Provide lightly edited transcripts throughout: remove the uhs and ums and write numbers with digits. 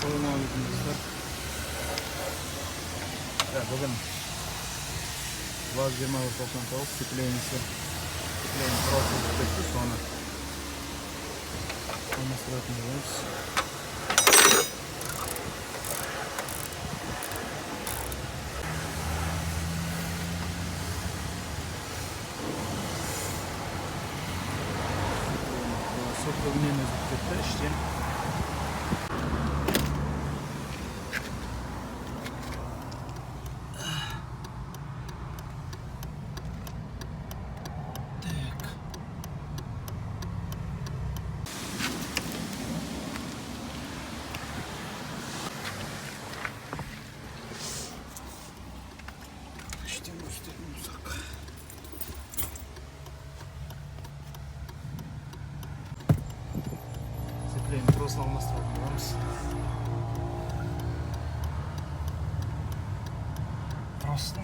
Assalamualaikum dostlar. Bugün vazgeçme toplantısı sıkılayınca prosesi bitti sonra. Onu sıratmıyoruz. Sokulmamız bitti işte. Цепление просто на настроении. Просто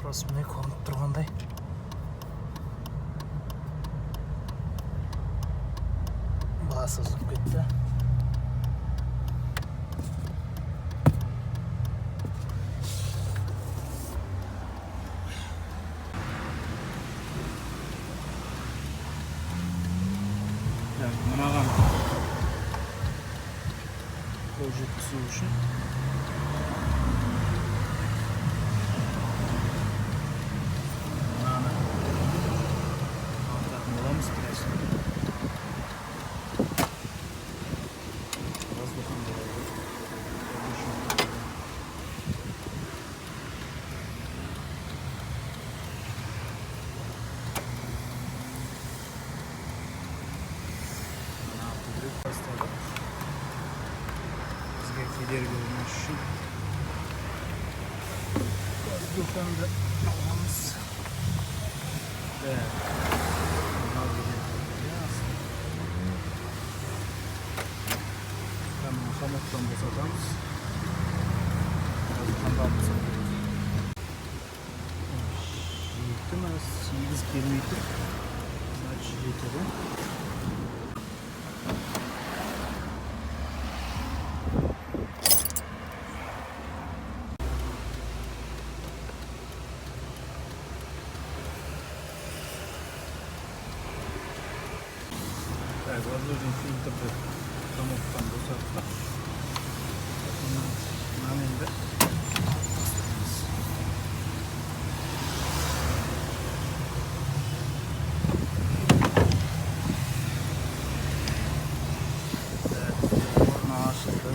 просто міне көрініп тұрғандай басы үзіліп кетті. Мынаған қол жеткізу үшін мынаны алтатын боламыз біраз. Воздухын бізге кедергі болмас үшін воздуханды аламыз. Қаматтан босатамыз. Воздуханды жетті ма? 8 келмейтін. Значит, жетеді. Воздушный фильтрді қаматтан босаттық. Мынаны енді бастаймыз. Орны ашылды.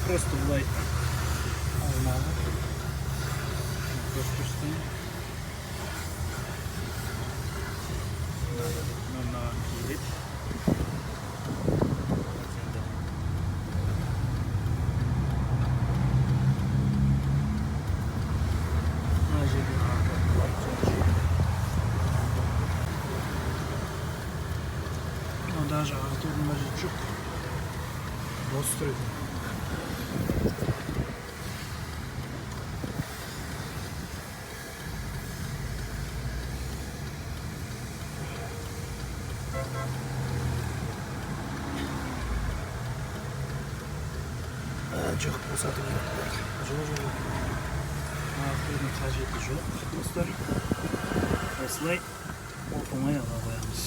Трос просто былай алмады. Көрсеткен. Мынаған келеді. Мына жерде даже артудың қажеті жоқ. Бос тұрады. Жоқ, босату керек. Жоқ. Артудың қажеті жоқ, достар. Осылай оп-оңай ала қоямыз.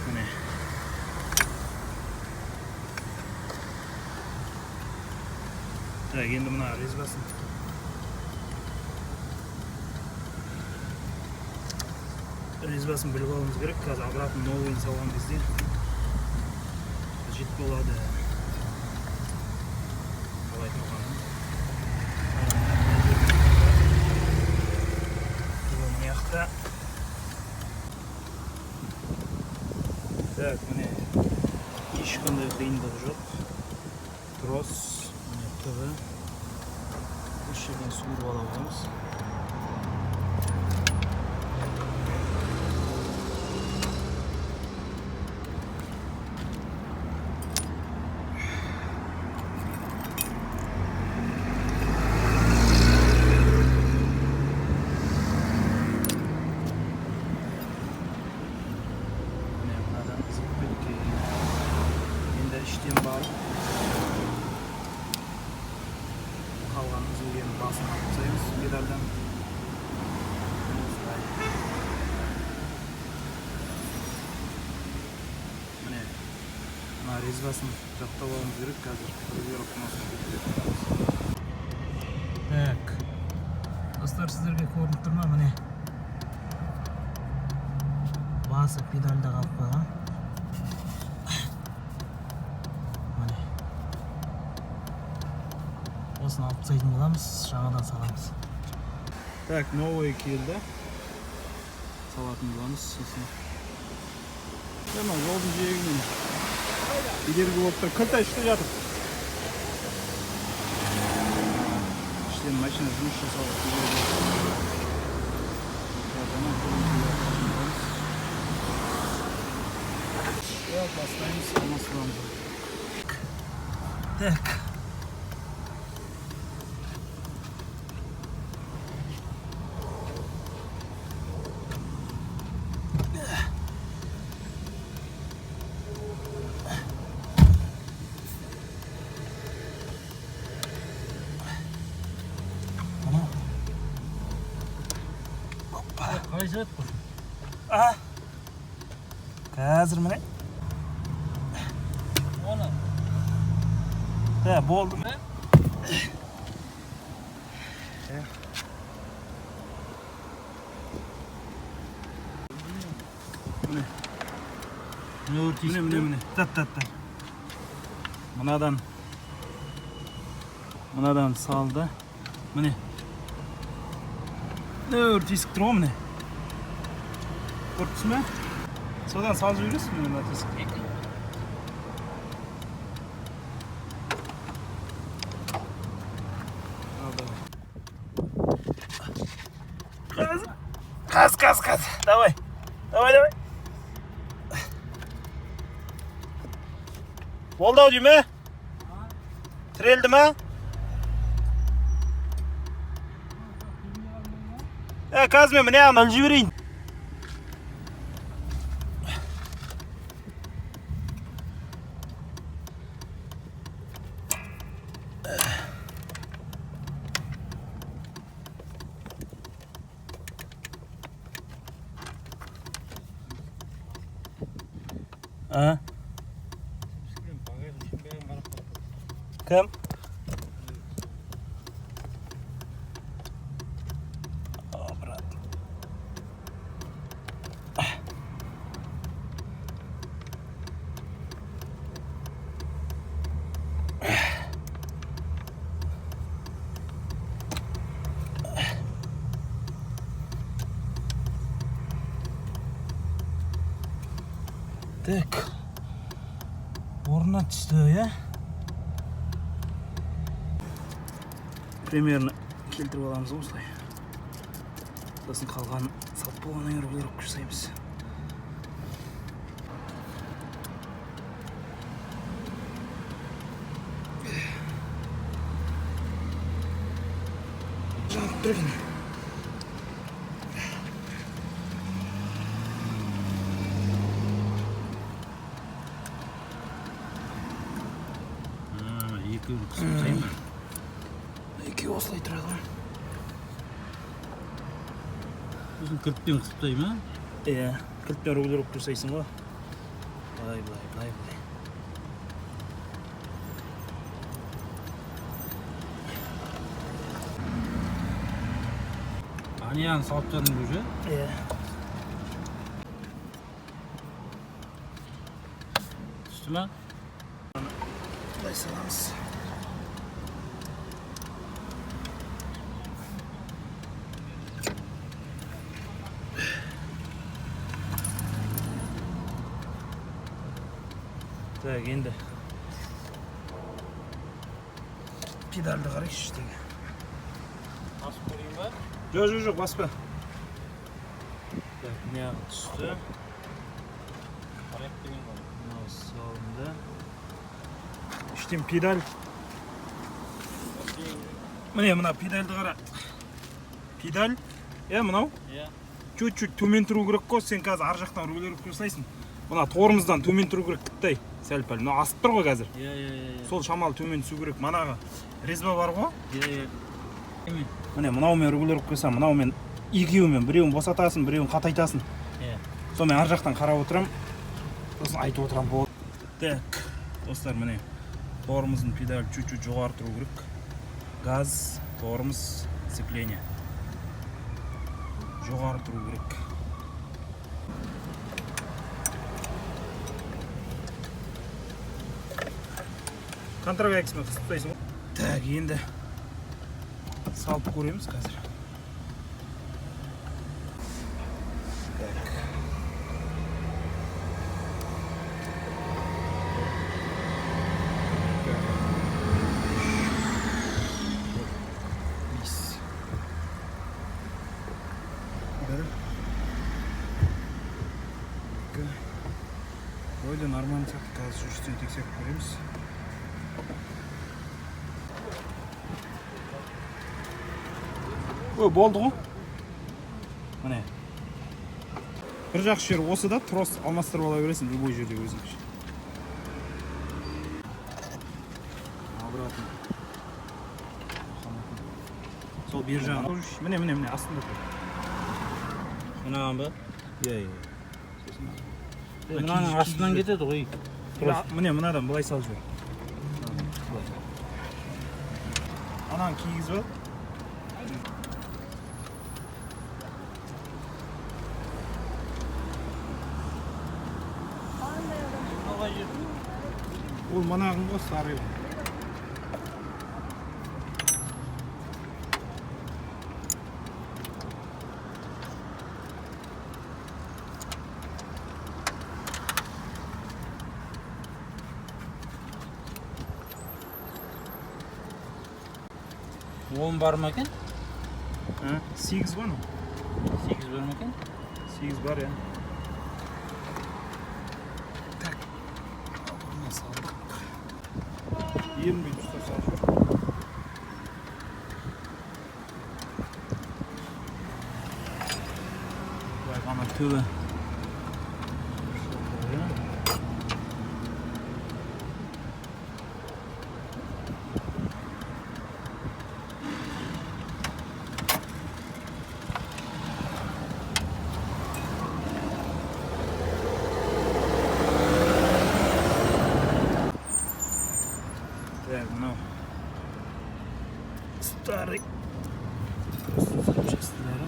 Міне. Так, енді мына резьбасын біліп алуымыз керек. Қазір обратно новыйын салған кезде жет болады. Қалай тұрғанын. Мына жақта. Так, міне ешқандай қиындығы жоқ. Трос tabi. Bu yerden suyu alamamız. İşlem var. Kalganımız yerini basına atacağız. Birazdan rezvasını жақтабауымыз керек қазір. Так. Достар, сіздерге көрініп тұр ма? Міне. Басы педальда қалып қойған. Осыны алып тастайтын боламыз, жаңадан саламыз. Так, новый келді. Салатын боламыз сосын. Мына жолдың жиегінен кедергі болып тұр. Кілт іште жатыр. Іштен машина жұмыс жасауға кедергі. Бастаймыз, алмастырамыз. Так. Қалай жүреді бұл? Қазір міне. Оны? Болды ма? Міне. Тат. Мынадан салды. Міне. Өртесік тұр ғой міне. Көрдіңіз ме? Содан салып жүресіз міне өртесік. Қаз. Давай. Болды ау дейме? Тірелді ма? Қазір мен міне алып жіберейін. Кім? Брат. Так. Орнына түсті, я? Примерно келтіріп аламыз осылай. Сосын қалған салып болғаннан кейін регулировка жасаймыз. Жанып тұр екен. Екі қысымсай ма? Екі осылай тұрады ғой. Өзің кілтпен қысымсай ма? Кілтпен регулировка жасайсың ғой. Былай. Анияны салып тастадың ба уже? Түсті ма? Былай саламыз. Так, енді Pedalды қарайықшы іштегі. Басып көрейін ба? Жоқ, баспа. Так, не түсті. Қарайып деген ғой. Мынау салынды. Іштен педаль. Мына педальды қара. Педаль. Мынау? Иә. Чуть-чуть төмен тұру керек қой, сен қазір ар жақтан рулеріп көрсайсың. Мына торымыздан төмен тұру керек тіптай. Сәл-пәл. Мына асып тұр ғой қазір. Иә. Сол шамалы төмен түсу керек. Манағы резьба бар ғой. Иә. Мынаумен регулировка қойсам, мынаумен екеуімен біреуін босатасың, біреуін қатайтасың. Иә. Сонымен ар жақтан қарап отырам. Сосын айтып отырам болды. Так, достар, міне торымыздың педаль чуть-чуть жоғары тұру керек. Газ, торымыз, сцепление. Жоғары тұру керек. Контрагексімен қыстайсың ғой. Так, енді салып көреміз қазір. Вроде нормально сияқты, қазір жүрістен тексеріп көреміз. Болды ғой. Міне. Бір жақсы жері осы да, трос алмастырып ала бересің, любой жерде өзіңше. Обратно. Сол бер жағын. Міне, астында тұр. Мынаған ба? Иә. Мынаның астынан кетеді ғой. Міне, мынадан былай салып жібер. Ананың кигізіп ал. Ол манағын ғой, сары. Он бар ма екен? 8 бар ма? 8 бар ма екен? 8 бар, иә. Ерінбей тұста салып. Ана төбе. Мынау старый запчастылары.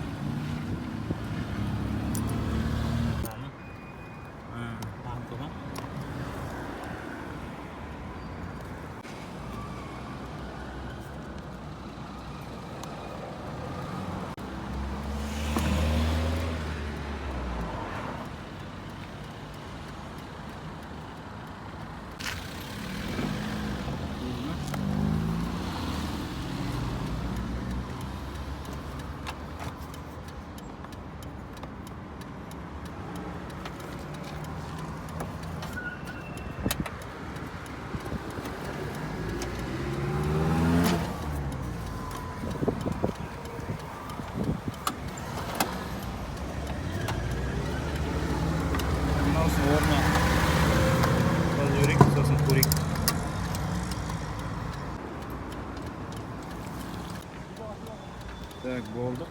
Так, болдық.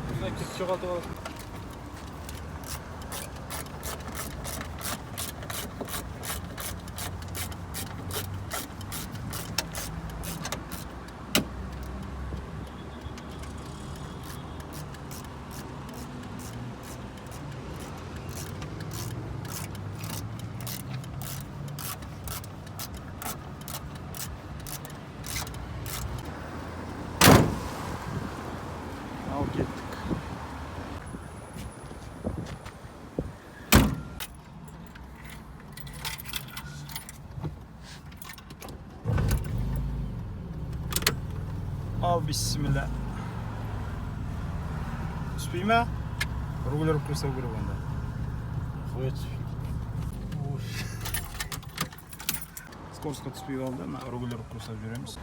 Бұсына кетіп жоғалтып аласың. Al bismillah. Түспей ма? Регулировка жасау керек онда. Қоя түспейді. Скоростьқа түспей қалды, мына регулировка жасап жүреміз.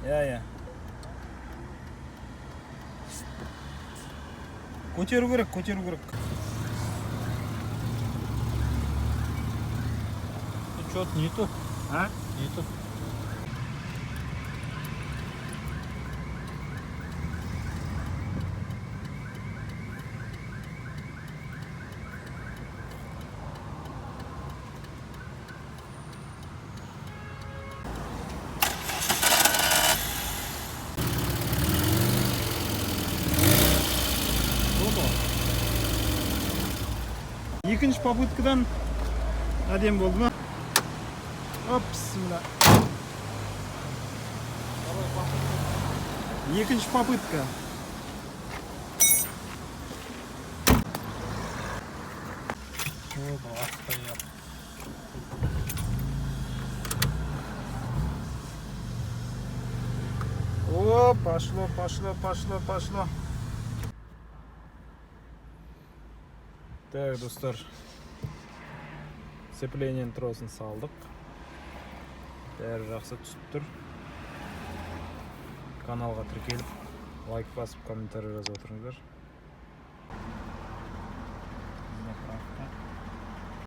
Иә. Көтеру керек. Что-то не то. А? Не то. Екінші попыткадан әдем болды ма? Оп, бисмилlah. Екінші попытка. О, пошло. Так, достар. Сцеплениенің тросын салдық. Бәрі жақсы түсіп тұр. Каналға тіркеліп, лайк басып, комментарий жазып отырыңыздар.